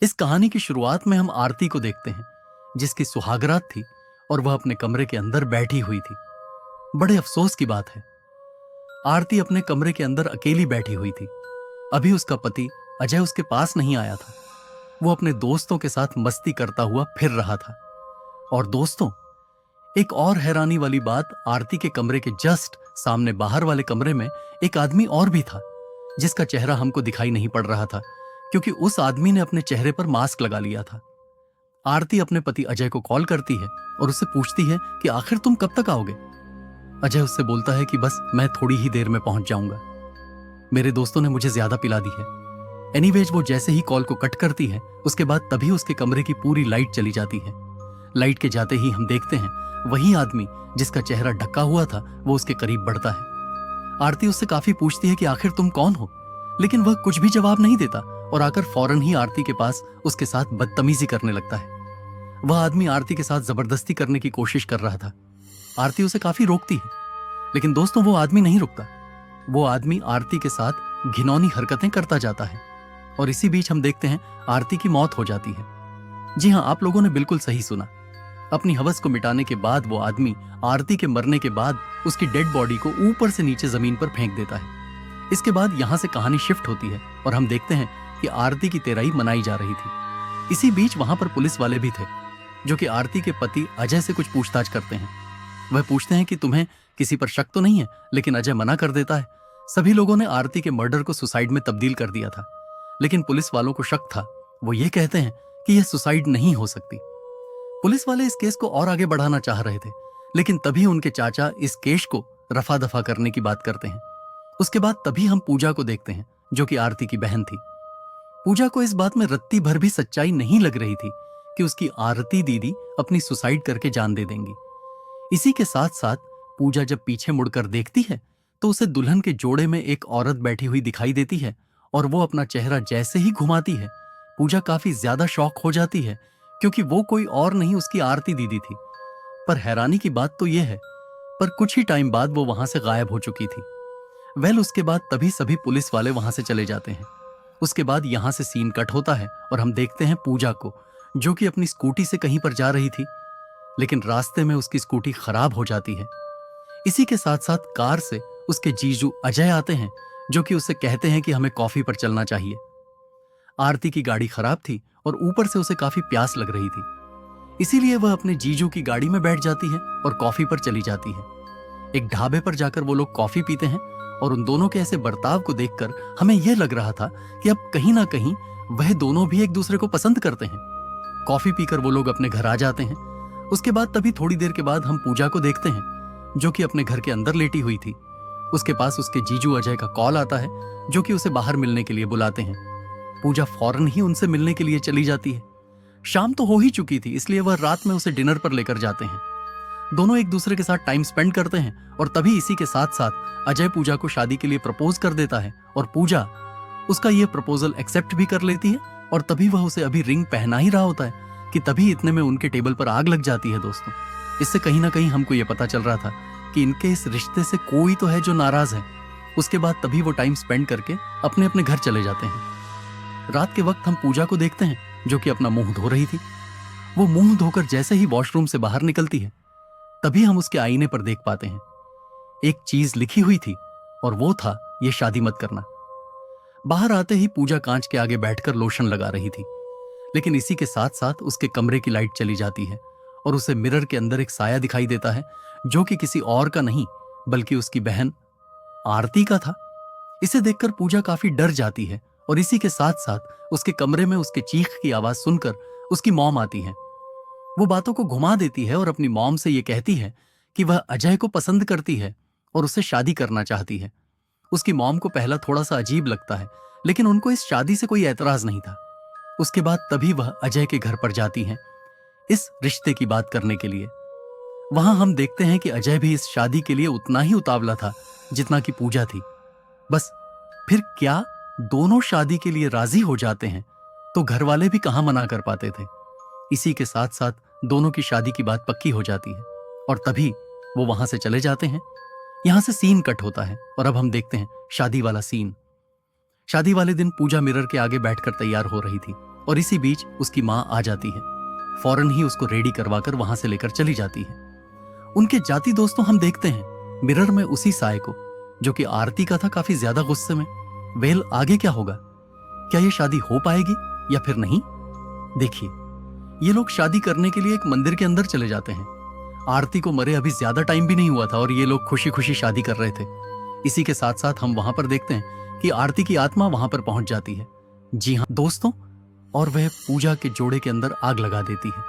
इस कहानी की शुरुआत में हम आरती को देखते हैं, जिसकी सुहागरात थी और वह अपने कमरे के अंदर बैठी हुई थी। बड़े अफसोस की बात है, आरती अपने कमरे के अंदर अकेली बैठी हुई थी। अभी उसका पति अजय उसके पास नहीं आया था। वो अपने दोस्तों के साथ मस्ती करता हुआ फिर रहा था। और दोस्तों, एक और हैरानी वाली बात, आरती के कमरे के जस्ट सामने बाहर वाले कमरे में एक आदमी और भी था, जिसका चेहरा हमको दिखाई नहीं पड़ रहा था, क्योंकि उस आदमी ने अपने चेहरे पर मास्क लगा लिया था। आरती अपने पति अजय को कॉल करती है और उससे पूछती है कि आखिर तुम कब तक आओगे। अजय उससे बोलता है कि बस मैं थोड़ी ही देर में पहुंच जाऊंगा, मेरे दोस्तों ने मुझे ज्यादा पिला दी है। एनीवेज वो जैसे ही कॉल को कट करती है, उसके बाद तभी उसके कमरे की पूरी लाइट चली जाती है। लाइट के जाते ही हम देखते हैं वही आदमी जिसका चेहरा ढका हुआ था, वो उसके करीब बढ़ता है। आरती उससे काफी पूछती है कि आखिर तुम कौन हो, लेकिन वह कुछ भी जवाब नहीं देता और आकर फौरन ही आरती के पास उसके साथ बदतमीजी करने लगता है। वह आदमी आरती के साथ जबरदस्ती करने की कोशिश कर रहा था। आरती उसे काफी रोकती है, लेकिन दोस्तों वो आदमी नहीं रुकता। वो आदमी आरती के साथ घिनौनी हरकतें करता जाता है और इसी बीच हम देखते हैं आरती की मौत हो जाती है। जी हां, आप लोगों ने बिल्कुल सही सुना। अपनी हवस को मिटाने के बाद वो आदमी आरती के मरने के बाद उसकी डेड बॉडी को ऊपर से नीचे जमीन पर फेंक देता है। इसके बाद यहां से कहानी शिफ्ट होती है और हम देखते हैं कि आरती की तेराई मनाई जा रही थी। इसी बीच वहां पर पुलिस वाले भी थे, जो कि आरती के पति अजय से कुछ पूछताछ करते हैं। वह पूछते हैं कि तुम्हें किसी पर शक तो नहीं है, लेकिन अजय मना कर देता है। सभी लोगों ने आरती के मर्डर को सुसाइड में तब्दील कर दिया था, लेकिन पुलिस वालों को शक था। वो ये कहते हैं कि यह सुसाइड नहीं हो सकती। पुलिस वाले इस केस को और आगे बढ़ाना चाह रहे थे, लेकिन तभी उनके चाचा इस केस को रफा दफा करने की बात करते हैं। उसके बाद तभी हम पूजा को देखते हैं, जो कि आरती की बहन थी। पूजा को इस बात में रत्ती भर भी सच्चाई नहीं लग रही थी कि उसकी आरती दीदी अपनी सुसाइड करके जान दे देंगी। इसी के साथ साथ पूजा जब पीछे मुड़कर देखती है तो उसे दुल्हन के जोड़े में एक औरत बैठी हुई दिखाई देती है और वो अपना चेहरा जैसे ही घुमाती है, पूजा काफी ज्यादा शॉक हो जाती है, क्योंकि वो कोई और नहीं उसकी आरती दीदी थी। पर हैरानी की बात तो यह है, पर कुछ ही टाइम बाद वो वहां से गायब हो चुकी थी। उसके बाद तभी सभी पुलिस वाले वहां से चले जाते हैं। उसके बाद यहां से सीन कट होता है और हम देखते हैं पूजा को, जो कि अपनी स्कूटी से कहीं पर जा रही थी, लेकिन रास्ते में उसकी स्कूटी खराब हो जाती है। इसी के साथ साथ कार से उसके जीजू अजय आते हैं, जो कि उससे कहते हैं कि हमें कॉफी पर चलना चाहिए। आरती की गाड़ी खराब थी और ऊपर से उसे काफी प्यास लग रही थी, इसीलिए वह अपने जीजू की गाड़ी में बैठ जाती है और कॉफी पर चली जाती है। एक ढाबे पर जाकर वो लोग कॉफी पीते हैं और उन दोनों के ऐसे बर्ताव को देखकर हमें यह लग रहा था कि अब कहीं ना कहीं वह दोनों भी एक दूसरे को पसंद करते हैं। कॉफी पीकर वो लोग अपने घर आ जाते हैं। उसके बाद तभी थोड़ी देर के बाद हम पूजा को देखते हैं, जो कि अपने घर के अंदर लेटी हुई थी। उसके पास उसके जीजू अजय का कॉल आता है, जो कि उसे बाहर मिलने के लिए बुलाते हैं। पूजा फौरन ही उनसे मिलने के लिए चली जाती है। शाम तो हो ही चुकी थी, इसलिए वह रात में उसे डिनर पर लेकर जाते हैं। दोनों एक दूसरे के साथ टाइम स्पेंड करते हैं और तभी इसी के साथ साथ अजय पूजा को शादी के लिए प्रपोज कर देता है और पूजा उसका यह प्रपोजल एक्सेप्ट भी कर लेती है। और तभी वह उसे अभी रिंग पहना ही रहा होता है कि तभी इतने में उनके टेबल पर आग लग जाती है। दोस्तों, इससे कहीं ना कहीं हमको यह पता चल रहा था कि इनके इस रिश्ते से कोई तो है जो नाराज है। उसके बाद तभी वो टाइम स्पेंड करके अपने अपने घर चले जाते हैं। रात के वक्त हम पूजा को देखते हैं, जो कि अपना मुंह धो रही थी। वो मुंह धोकर जैसे ही वॉशरूम से बाहर निकलती है, तभी हम उसके आईने पर देख पाते हैं एक चीज लिखी हुई थी, और वो था ये शादी मत करना। बाहर आते ही पूजा कांच के आगे बैठकर लोशन लगा रही थी, लेकिन इसी के साथ साथ उसके कमरे की लाइट चली जाती है और उसे मिरर के अंदर एक साया दिखाई देता है, जो कि किसी और का नहीं बल्कि उसकी बहन आरती का था। इसे देखकर पूजा काफी डर जाती है और इसी के साथ साथ उसके कमरे में उसके चीख की आवाज सुनकर उसकी मॉम आती है। वो बातों को घुमा देती है और अपनी मॉम से ये कहती है कि वह अजय को पसंद करती है और उससे शादी करना चाहती है। उसकी मॉम को पहला थोड़ा सा अजीब लगता है, लेकिन उनको इस शादी से कोई ऐतराज नहीं था। उसके बाद तभी वह अजय के घर पर जाती हैं इस रिश्ते की बात करने के लिए। वहां हम देखते हैं कि अजय भी इस शादी के लिए उतना ही उतावला था जितना कि पूजा थी। बस फिर क्या दोनों शादी के लिए राजी हो जाते हैं तो घर वाले भी कहां मना कर पाते थे। इसी के साथ साथ दोनों की शादी की बात पक्की हो जाती है और तभी वो वहां से चले जाते हैं। यहां से सीन कट होता है और अब हम देखते हैं शादी वाला सीन। शादी वाले दिन पूजा मिरर के आगे बैठकर तैयार हो रही थी और इसी बीच उसकी माँ आ जाती है। फौरन ही उसको रेडी करवाकर वहां से लेकर चली जाती है। उनके जाति दोस्तों हम देखते हैं मिरर में उसी साय को, जो कि आरती का था, काफी ज्यादा गुस्से में। वेल, आगे क्या होगा? क्या ये शादी हो पाएगी या फिर नहीं? देखिए, ये लोग शादी करने के लिए एक मंदिर के अंदर चले जाते हैं। आरती को मरे अभी ज्यादा टाइम भी नहीं हुआ था और ये लोग खुशी खुशी शादी कर रहे थे। इसी के साथ साथ हम वहां पर देखते हैं कि आरती की आत्मा वहां पर पहुंच जाती है। जी हाँ दोस्तों, और वह पूजा के जोड़े के अंदर आग लगा देती है।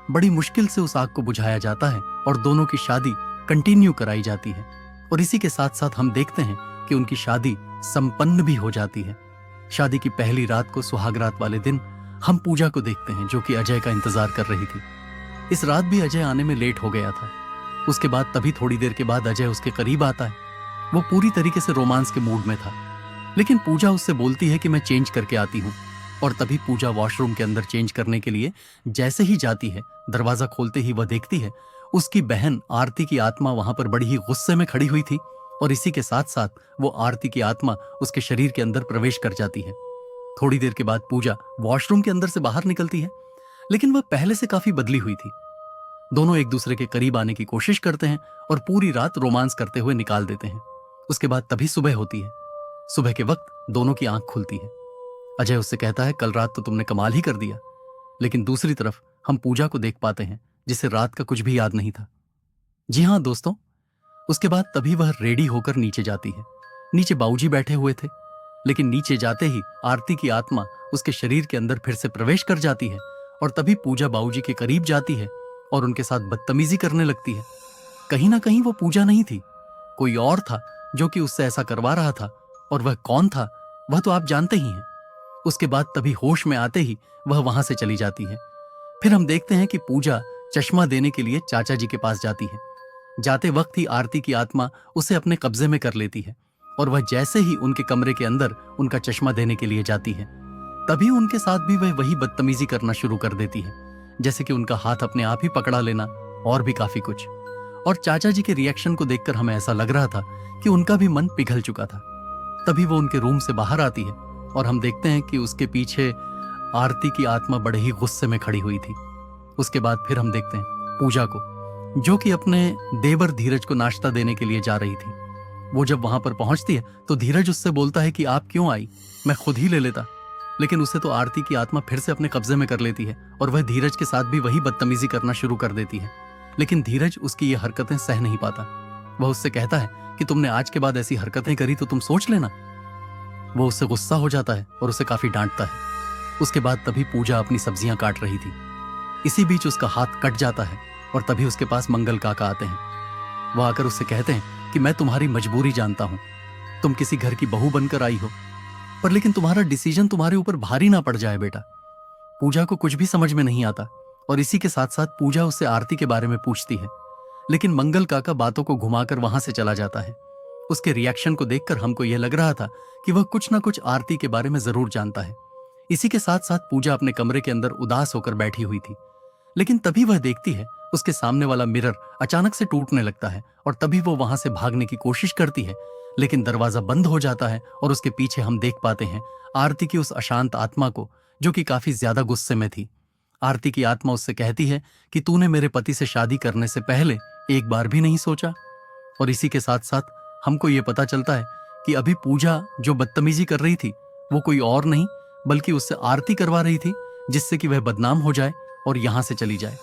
बड़ी मुश्किल से उस आग को बुझाया जाता है और दोनों की शादी कंटिन्यू कराई जाती है। और इसी के साथ साथ हम देखते हैं कि उनकी शादी संपन्न भी हो जाती है। शादी की पहली रात को, सुहाग रात वाले दिन, हम पूजा को देखते हैं जो कि अजय का इंतजार कर रही थी। इस रात भी अजय आने में लेट हो गया था। उसके बाद तभी थोड़ी देर के बाद अजय उसके करीब आता है। वो पूरी तरीके से रोमांस के मूड में था, लेकिन पूजा उससे बोलती है कि मैं चेंज करके आती हूँ। और तभी पूजा वॉशरूम के अंदर चेंज करने के लिए जैसे ही जाती है, दरवाजा खोलते ही वह देखती है उसकी बहन आरती की आत्मा वहां पर बड़ी ही गुस्से में खड़ी हुई थी। और इसी के साथ साथ वो आरती की आत्मा उसके शरीर के अंदर प्रवेश कर जाती है। थोड़ी देर के बाद पूजा वॉशरूम के अंदर से बाहर निकलती है, लेकिन वह पहले से काफी बदली हुई थी। दोनों एक दूसरे के करीब आने की कोशिश करते हैं और पूरी रात रोमांस करते हुए निकाल देते हैं। उसके बाद तभी सुबह होती है। सुबह के वक्त दोनों की आंख खुलती है। अजय उससे कहता है, कल रात तो तुमने कमाल ही कर दिया। लेकिन दूसरी तरफ हम पूजा को देख पाते हैं जिसे रात का कुछ भी याद नहीं था। जी हाँ दोस्तों, उसके बाद तभी वह रेडी होकर नीचे जाती है। नीचे बाबूजी बैठे हुए थे, लेकिन नीचे जाते ही आरती की आत्मा उसके शरीर के अंदर फिर से प्रवेश कर जाती है। और तभी पूजा बाबूजी के करीब जाती है और उनके साथ बदतमीजी करने लगती है। कहीं ना कहीं वो पूजा नहीं थी, कोई और था जो कि उससे ऐसा करवा रहा था। और वह कौन था वह तो आप जानते ही हैं। उसके बाद तभी होश में आते ही वह वहां से चली जाती है। फिर हम देखते हैं कि पूजा चश्मा देने के लिए चाचा जी के पास जाती है। जाते वक्त ही आरती की आत्मा उसे अपने कब्जे में कर लेती है और वह जैसे ही उनके कमरे के अंदर उनका चश्मा देने के लिए जाती है, तभी उनके साथ भी वह वही बदतमीजी करना शुरू कर देती है, जैसे कि उनका हाथ अपने आप ही पकड़ा लेना और भी काफी कुछ। और चाचा जी के रिएक्शन को देखकर हमें ऐसा लग रहा था कि उनका भी मन पिघल चुका था। तभी वो उनके रूम से बाहर आती है और हम देखते हैं कि उसके पीछे आरती की आत्मा बड़े ही गुस्से में खड़ी हुई थी। उसके बाद फिर हम देखते हैं पूजा को, जो कि अपने देवर धीरज को नाश्ता देने के लिए जा रही थी। वो जब वहां पर पहुंचती है तो धीरज उससे बोलता है कि आप क्यों आई, मैं खुद ही ले लेता। लेकिन उसे तो आरती की आत्मा फिर से अपने कब्जे में कर लेती है और वह धीरज के साथ भी वही बदतमीजी करना शुरू कर देती है। लेकिन धीरज उसकी ये हरकतें सह नहीं पाता। वह उससे कहता है कि तुमने आज के बाद ऐसी हरकतें करी तो तुम सोच लेना। वो उससे गुस्सा हो जाता है और उसे काफी डांटता है। उसके बाद तभी पूजा अपनी सब्जियां काट रही थी। इसी बीच उसका हाथ कट जाता है और तभी उसके पास मंगल काका आते हैं। वह आकर उससे कहते हैं कि मैं तुम्हारी मजबूरी जानता हूं, तुम किसी घर की बहू बनकर आई हो, पर लेकिन तुम्हारा डिसीजन तुम्हारे ऊपर भारी ना पड़ जाए बेटा। पूजा को कुछ भी समझ में नहीं आता और इसी के साथ साथ पूजा उससे आरती के बारे में पूछती है, लेकिन मंगल काका बातों को घुमाकर वहां से चला जाता है। उसके रिएक्शन को देखकर हमको यह लग रहा था कि वह कुछ ना कुछ आरती के बारे में जरूर जानता है। इसी के साथ साथ पूजा अपने कमरे के अंदर उदास होकर बैठी हुई थी, लेकिन तभी वह देखती है उसके सामने वाला मिरर अचानक से टूटने लगता है और तभी वो वहां से भागने की कोशिश करती है, लेकिन दरवाजा बंद हो जाता है और उसके पीछे हम देख पाते हैं आरती की उस अशांत आत्मा को, जो कि काफी ज्यादा गुस्से में थी। आरती की आत्मा उससे कहती है कि तूने मेरे पति से शादी करने से पहले एक बार भी नहीं सोचा। और इसी के साथ साथ हमको ये पता चलता है कि अभी पूजा जो बदतमीजी कर रही थी वो कोई और नहीं बल्कि उससे आरती करवा रही थी, जिससे कि वह बदनाम हो जाए और यहां से चली जाए।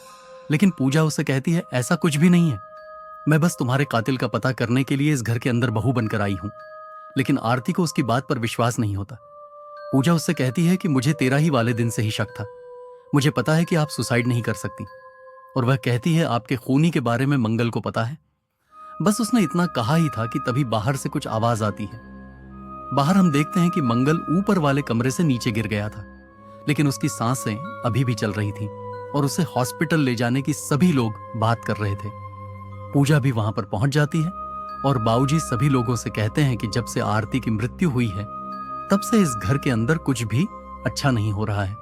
लेकिन पूजा उससे कहती है ऐसा कुछ भी नहीं है, मैं बस तुम्हारे कातिल का पता करने के लिए इस घर के अंदर बहू बनकर आई हूं। लेकिन आरती को उसकी बात पर विश्वास नहीं होता। पूजा उससे कहती है कि मुझे तेरा ही वाले दिन से ही शक था, मुझे पता है कि आप सुसाइड नहीं कर सकती। और वह कहती है आपके खूनी के बारे में मंगल को पता है। बस उसने इतना कहा ही था कि तभी बाहर से कुछ आवाज आती है। बाहर हम देखते हैं कि मंगल ऊपर वाले कमरे से नीचे गिर गया था, लेकिन उसकी सांसें अभी भी चल रही थी और उसे हॉस्पिटल ले जाने की सभी लोग बात कर रहे थे। पूजा भी वहां पर पहुंच जाती है और बाबूजी सभी लोगों से कहते हैं कि जब से आरती की मृत्यु हुई है तब से इस घर के अंदर कुछ भी अच्छा नहीं हो रहा है।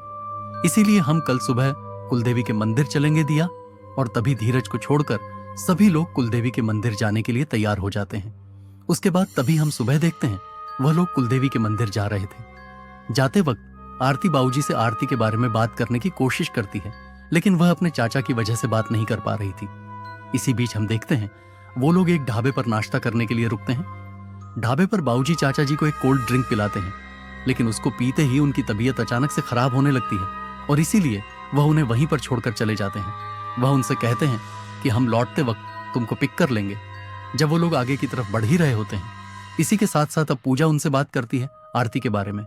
इसीलिए हम कल सुबह कुलदेवी के मंदिर चलेंगे दिया। और तभी धीरज को छोड़कर सभी लोग कुलदेवी के मंदिर जाने के लिए तैयार हो जाते हैं। उसके बाद तभी हम सुबह देखते हैं वह लोग कुलदेवी के मंदिर जा रहे थे। जाते वक्त आरती बाबूजी से आरती के बारे में बात करने की कोशिश करती है, लेकिन वह अपने चाचा की वजह से बात नहीं कर पा रही थी। इसी बीच हम देखते हैं वो लोग एक ढाबे पर नाश्ता करने के लिए रुकते हैं। ढाबे पर बाबूजी चाचा जी को एक कोल्ड ड्रिंक पिलाते हैं, लेकिन उसको पीते ही उनकी तबीयत अचानक से खराब होने लगती है और इसीलिए वह उन्हें वहीं पर छोड़कर चले जाते हैं। वह उनसे कहते हैं कि हम लौटते वक्त तुमको पिक कर लेंगे। जब वो लोग आगे की तरफ बढ़ ही रहे होते हैं, इसी के साथ साथ अब पूजा उनसे बात करती है आरती के बारे में।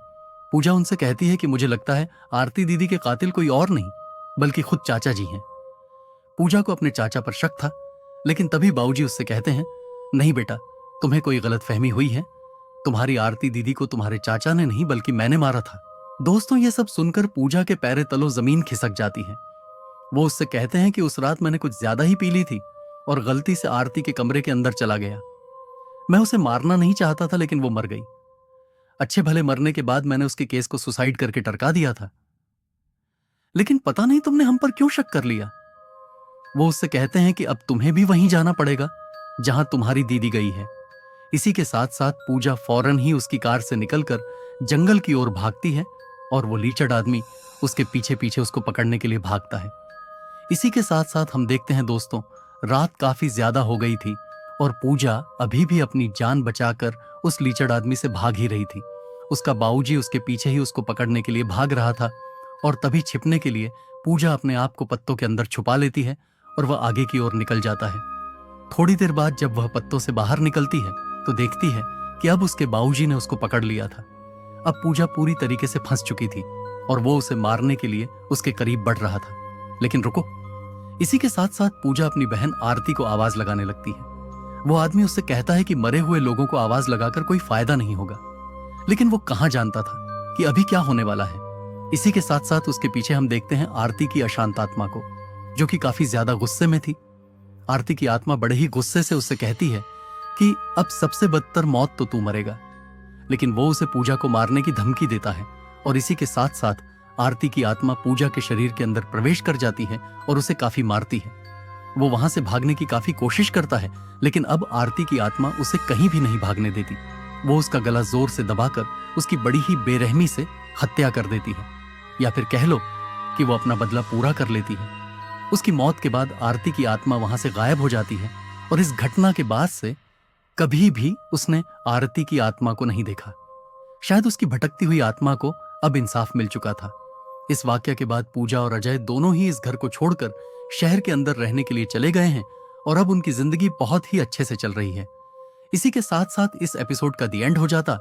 पूजा उनसे कहती है कि मुझे लगता है आरती दीदी के कातिल कोई और नहीं बल्कि खुद चाचा जी हैं। पूजा को अपने चाचा पर शक था, लेकिन तभी बाबूजी उससे कहते हैं, नहीं बेटा, तुम्हें कोई गलतफहमी हुई है। तुम्हारी आरती दीदी को तुम्हारे चाचा ने नहीं बल्कि मैंने मारा था। दोस्तों, ये सब सुनकर पूजा के पैरे तलों जमीन खिसक जाती है। वो उससे कहते हैं कि उस रात मैंने कुछ ज्यादा ही पी ली थी और गलती से आरती के कमरे के अंदर चला गया। मैं उसे मारना नहीं चाहता था, लेकिन वो मर गई। अच्छे भले मरने के बाद मैंने उसके केस को सुसाइड करके टरका दिया था, लेकिन पता नहीं तुमने हम पर क्यों शक कर लिया। वो उससे कहते हैं कि अब तुम्हें भी वहीं जाना पड़ेगा जहां तुम्हारी दीदी गई है। इसी के साथ साथ पूजा फौरन ही उसकी कार से निकलकर जंगल की ओर भागती है और वो लीचड़ आदमी उसके पीछे पीछे उसको पकड़ने के लिए भागता है। इसी के साथ साथ हम देखते हैं दोस्तों, रात काफी ज्यादा हो गई थी और पूजा अभी भी अपनी जान बचाकर उस लीचड़ आदमी से भाग ही रही थी। उसका बाबूजी उसके पीछे ही उसको पकड़ने के लिए भाग रहा था और तभी छिपने के लिए पूजा अपने आप को पत्तों के अंदर छुपा लेती है और वह आगे की ओर निकल जाता है। थोड़ी देर बाद जब वह पत्तों से बाहर निकलती है तो देखती है कि अब उसके बाबूजी ने उसको पकड़ लिया था। अब पूजा पूरी तरीके से फंस चुकी थी और वो उसे मारने के लिए उसके करीब बढ़ रहा था। लेकिन रुको, इसी के साथ साथ पूजा अपनी बहन आरती को आवाज लगाने लगती है। वो आदमी उससे कहता है कि मरे हुए लोगों को आवाज लगाकर कोई फायदा नहीं होगा, लेकिन वो कहां जानता था कि अभी क्या होने वाला है। इसी के साथ साथ उसके पीछे हम देखते हैं आरती की अशांत आत्मा को, जो कि काफी ज्यादा गुस्से में थी। आरती की आत्मा बड़े ही गुस्से से उससे कहती है कि अब सबसे बदतर मौत तो तू मरेगा, लेकिन वो उसे पूजा को मारने की धमकी देता है और इसी के साथ साथ आरती की आत्मा पूजा के शरीर के अंदर प्रवेश कर जाती है और उसे काफी मारती है। वो वहां से भागने की काफी कोशिश करता है, लेकिन अब आरती की आत्मा उसे कहीं भी नहीं भागने देती। वो उसका गला जोर से दबाकर उसकी बड़ी ही बेरहमी से हत्या कर देती है, या फिर कह लो कि वो अपना बदला पूरा कर लेती है। उसकी मौत के बाद आरती की आत्मा वहां से गायब हो जाती है और इस घटना के बाद से कभी भी उसने आरती की आत्मा को नहीं देखा। शायद उसकी भटकती हुई आत्मा को अब इंसाफ मिल चुका था। इस वाकया के बाद पूजा और अजय दोनों ही इस घर को छोड़कर शहर के अंदर रहने के लिए चले गए हैं और अब उनकी जिंदगी बहुत ही अच्छे से चल रही है। इसी के साथ साथ इस एपिसोड का दी एंड हो जाता।